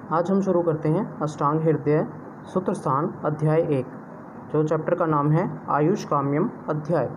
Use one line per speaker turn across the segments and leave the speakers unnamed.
आज हम शुरू करते हैं अष्टांग हृदय सूत्र स्थान अध्याय 1, जो चैप्टर का नाम है आयुष काम्यम अध्याय।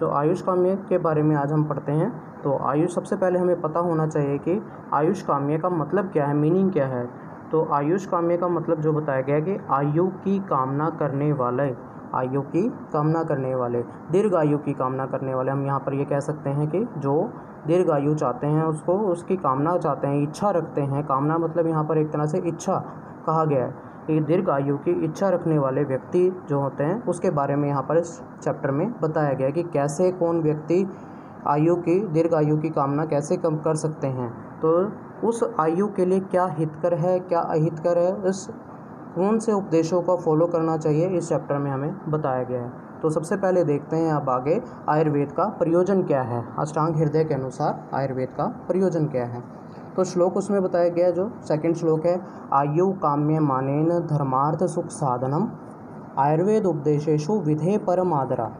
जो आयुष काम्य के बारे में आज हम पढ़ते हैं। तो आयुष, सबसे पहले हमें पता होना चाहिए कि आयुष काम्य का मतलब क्या है, मीनिंग क्या है। तो आयुष काम्य का मतलब जो बताया गया है कि आयु की कामना करने वाले, आयु की कामना करने वाले, दीर्घ आयु की कामना करने वाले। हम यहाँ पर ये कह सकते हैं कि जो दीर्घ आयु चाहते हैं, उसको उसकी कामना चाहते हैं, इच्छा रखते हैं। कामना मतलब यहाँ पर एक तरह से इच्छा कहा गया है कि दीर्घ आयु की इच्छा रखने वाले व्यक्ति जो होते हैं, उसके बारे में यहाँ पर इस चैप्टर में बताया गया है कि कैसे कौन व्यक्ति आयु की, दीर्घ आयु की कामना कैसे कम कर सकते हैं। तो उस आयु के लिए क्या हितकर है, क्या अहितकर है, इस कौन से उपदेशों का फॉलो करना चाहिए, इस चैप्टर में हमें बताया गया है। तो सबसे पहले देखते हैं अब आगे आयुर्वेद का प्रयोजन क्या है। अष्टांग हृदय के अनुसार आयुर्वेद का प्रयोजन क्या है। तो श्लोक उसमें बताया गया है, जो सेकंड श्लोक है, आयु काम्य मानेन धर्मार्थ सुख साधनम आयुर्वेद उपदेशेषु विधे परमादरा।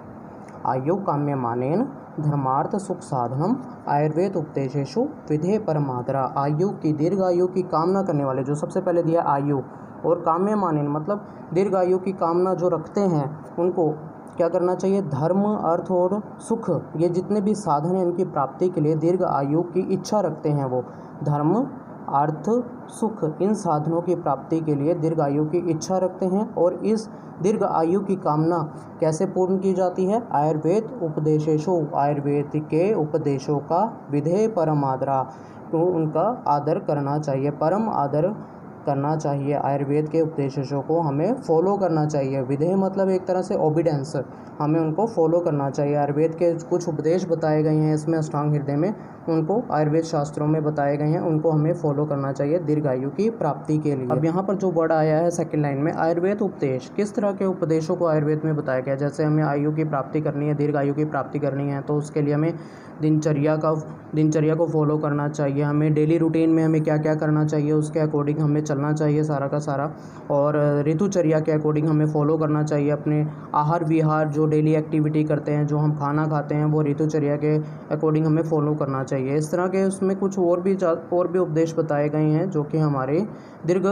आयु काम्य मानेन धर्मार्थ सुख साधनम आयुर्वेद उपदेशेषु विधे परमादरा। आयु की, दीर्घ आयु की कामना करने वाले, जो सबसे पहले दिया आयु, और काम्य मानेन मतलब दीर्घ आयु की कामना जो रखते हैं, उनको क्या करना चाहिए, धर्म, अर्थ और सुख, ये जितने भी साधन हैं इनकी प्राप्ति के लिए दीर्घ आयु की इच्छा रखते हैं, वो धर्म, अर्थ, सुख, इन साधनों की प्राप्ति के लिए दीर्घ आयु की इच्छा रखते हैं। और इस दीर्घ आयु की कामना कैसे पूर्ण की जाती है, आयुर्वेद उपदेशेषु, आयुर्वेद के उपदेशों का विधेय परम आदरा, तो उनका आदर करना चाहिए, परम आदर करना चाहिए। आयुर्वेद के उपदेशों को हमें फॉलो करना चाहिए। विधेय मतलब एक तरह से ओबीडेंस, हमें उनको फॉलो करना चाहिए। आयुर्वेद के कुछ उपदेश बताए गए हैं इसमें अष्टांग हृदय में, उनको आयुर्वेद शास्त्रों में बताए गए हैं, उनको हमें फॉलो करना चाहिए दीर्घ आयु की प्राप्ति के लिए। अब यहाँ पर जो वर्ड आया है सेकंड लाइन में, आयुर्वेद उपदेश, किस तरह के उपदेशों को आयुर्वेद में बताया गया। जैसे हमें आयु की प्राप्ति करनी है, दीर्घ आयु की प्राप्ति करनी है, तो उसके लिए हमें दिनचर्या को फॉलो करना चाहिए। हमें डेली रूटीन में हमें क्या क्या करना चाहिए, उसके अकॉर्डिंग हमें चलना चाहिए सारा का सारा। और ऋतुचर्या के अकॉर्डिंग हमें फॉलो करना चाहिए। अपने आहार विहार, जो डेली एक्टिविटी करते हैं, जो हम खाना खाते हैं, वो ऋतुचर्या के अकॉर्डिंग हमें फॉलो करना चाहिए। इस तरह के उसमें कुछ और भी उपदेश बताए गए हैं, जो कि हमारे दीर्घ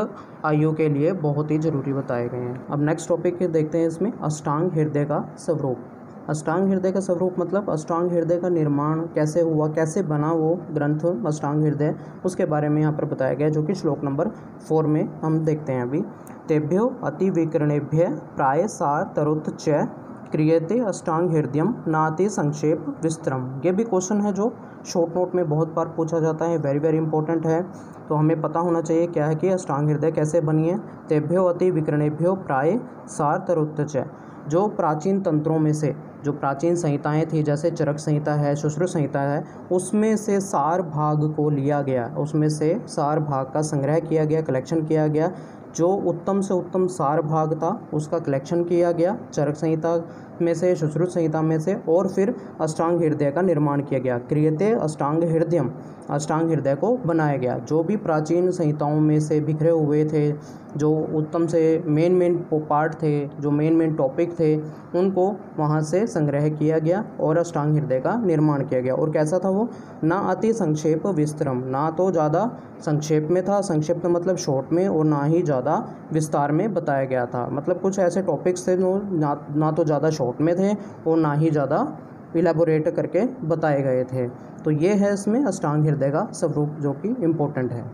आयु के लिए बहुत ही ज़रूरी बताए गए हैं। अब नेक्स्ट टॉपिक देखते हैं इसमें, अष्टांग हृदय का स्वरूप। अष्टांग हृदय का स्वरूप मतलब अष्टांग हृदय का निर्माण कैसे हुआ, कैसे बना वो ग्रंथ अष्टांग हृदय, उसके बारे में यहाँ पर बताया गया, जो कि श्लोक नंबर 4 में हम देखते हैं अभी। तेभ्यो अति विकरणेभ्य प्राय सार तरुत च क्रियते अष्टांग हृदयम नाति संक्षेप विस्तरम। ये भी क्वेश्चन है जो शॉर्ट नोट में बहुत बार पूछा जाता है, वेरी वेरी इंपॉर्टेंट है। तो हमें पता होना चाहिए क्या है कि अष्टांग हृदय कैसे बनी है। तेभ्यो अति विकरणेभ्यो प्राय सार तरुत च, जो प्राचीन तंत्रों में से, जो प्राचीन संहिताएं थी, जैसे चरक संहिता है, सुश्रुत संहिता है, उसमें से सार भाग को लिया गया, उसमें से सार भाग का संग्रह किया गया, कलेक्शन किया गया। जो उत्तम से उत्तम सार भाग था उसका कलेक्शन किया गया चरक संहिता में से, सुश्रुत संहिता में से, और फिर अष्टांग हृदय का निर्माण किया गया। क्रियते अष्टांग हृदयम, अष्टांग हृदय को बनाया गया। जो भी प्राचीन संहिताओं में से बिखरे हुए थे, जो उत्तम से मेन पार्ट थे, जो मेन टॉपिक थे, उनको वहाँ से संग्रह किया गया और अष्टांग हृदय का निर्माण किया गया। और कैसा था वो, ना अति संक्षेप विस्तरम, ना तो ज़्यादा संक्षेप में था, संक्षेप का मतलब शॉर्ट में, और ना ही ज़्यादा विस्तार में बताया गया था। मतलब कुछ ऐसे टॉपिक्स थे जो ना तो ज़्यादा शॉर्ट में थे और ना ही ज़्यादा इलेबोरेट करके बताए गए थे। तो ये है इसमें अष्टांग हृदय का स्वरूप, जो कि इम्पोर्टेंट है।